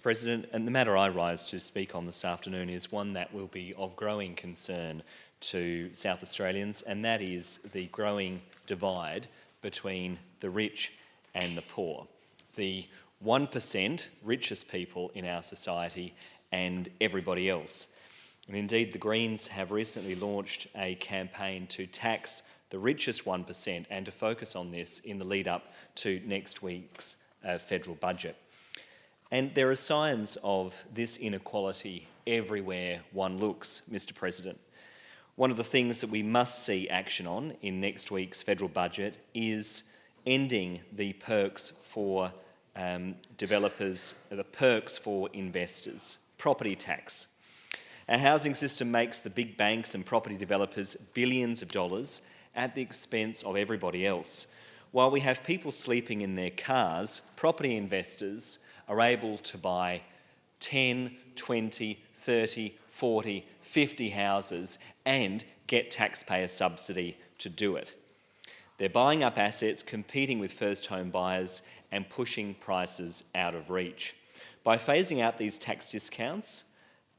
President, and the matter I rise to speak on this afternoon is one that will be of growing concern to South Australians, and that is the growing divide between the rich and the poor. The 1% richest people in our society and everybody else. And indeed, the Greens have recently launched a campaign to tax the richest 1% and to focus on this in the lead up to next week's federal budget. And there are signs of this inequality everywhere one looks, Mr. President. One of the things that we must see action on in next week's federal budget is ending the perks for developers, the perks for investors, property tax. Our housing system makes the big banks and property developers billions of dollars at the expense of everybody else. While we have people sleeping in their cars, property investors are able to buy 10, 20, 30, 40, 50 houses and get taxpayer subsidy to do it. They're buying up assets, competing with first home buyers and pushing prices out of reach. By phasing out these tax discounts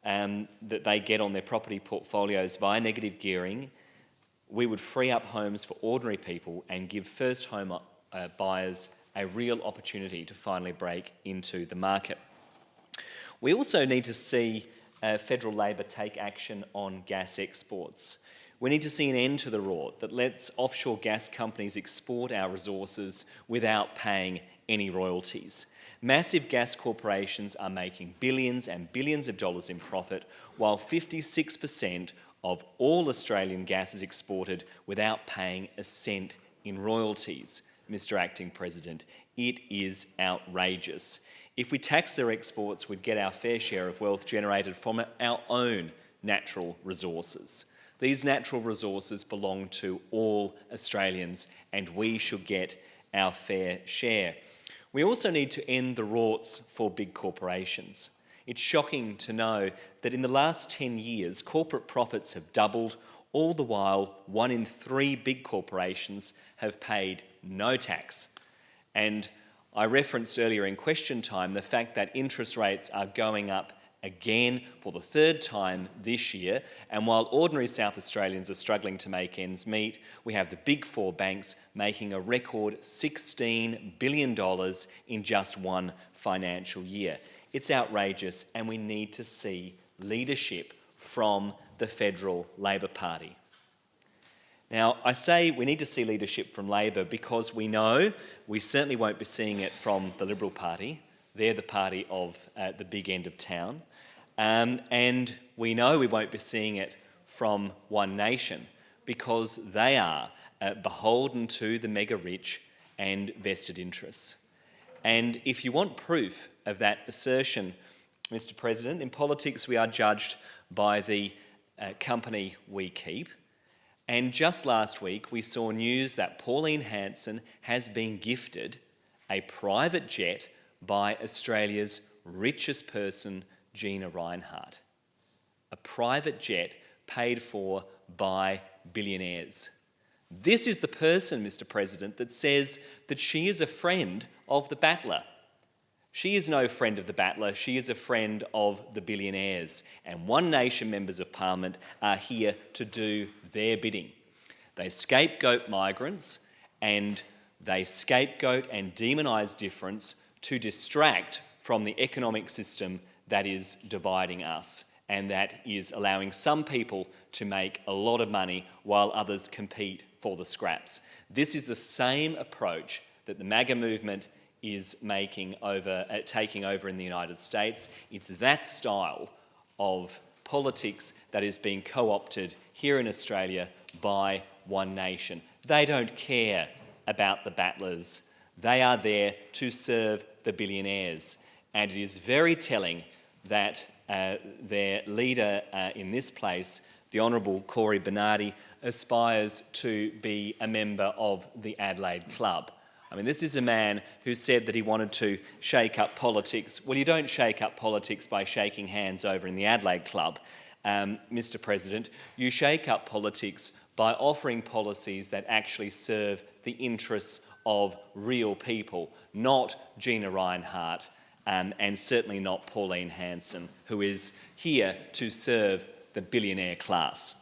that they get on their property portfolios via negative gearing, we would free up homes for ordinary people and give first home buyers a real opportunity to finally break into the market. We also need to see federal Labor take action on gas exports. We need to see an end to the rort that lets offshore gas companies export our resources without paying any royalties. Massive gas corporations are making billions and billions of dollars in profit, while 56% of all Australian gas is exported without paying a cent in royalties. Mr. Acting President, it is outrageous. If we tax their exports, we'd get our fair share of wealth generated from our own natural resources. These natural resources belong to all Australians, and we should get our fair share. We also need to end the rorts for big corporations. It's shocking to know that in the last 10 years, corporate profits have doubled, all the while 1 in 3 big corporations have paid no tax. And I referenced earlier in question time the fact that interest rates are going up again for the 3rd time this year, and while ordinary South Australians are struggling to make ends meet, we have the big 4 banks making a record $16 billion in just one financial year. It's outrageous, and we need to see leadership from the federal Labor Party. Now, I say we need to see leadership from Labor because we know we certainly won't be seeing it from the Liberal Party. They're the party of the big end of town. And we know we won't be seeing it from One Nation because they are beholden to the mega-rich and vested interests. And if you want proof of that assertion, Mr. President, in politics we are judged by the company we keep. And just last week we saw news that Pauline Hanson has been gifted a private jet by Australia's richest person, Gina Rinehart. A private jet paid for by billionaires. This is the person, Mr. President, that says that she is a friend of the battler. She is no friend of the battler, she is a friend of the billionaires. And One Nation members of Parliament are here to do their bidding. They scapegoat migrants and they scapegoat and demonise difference to distract from the economic system that is dividing us and that is allowing some people to make a lot of money while others compete for the scraps. This is the same approach that the MAGA movement is taking over in the United States. It's that style of politics that is being co-opted here in Australia by One Nation. They don't care about the battlers. They are there to serve the billionaires. And it is very telling that their leader in this place, the Honourable Cory Bernardi, aspires to be a member of the Adelaide Club. I mean, this is a man who said that he wanted to shake up politics. Well, you don't shake up politics by shaking hands over in the Adelaide Club, Mr. President. You shake up politics by offering policies that actually serve the interests of real people, not Gina Rinehart and certainly not Pauline Hanson, who is here to serve the billionaire class.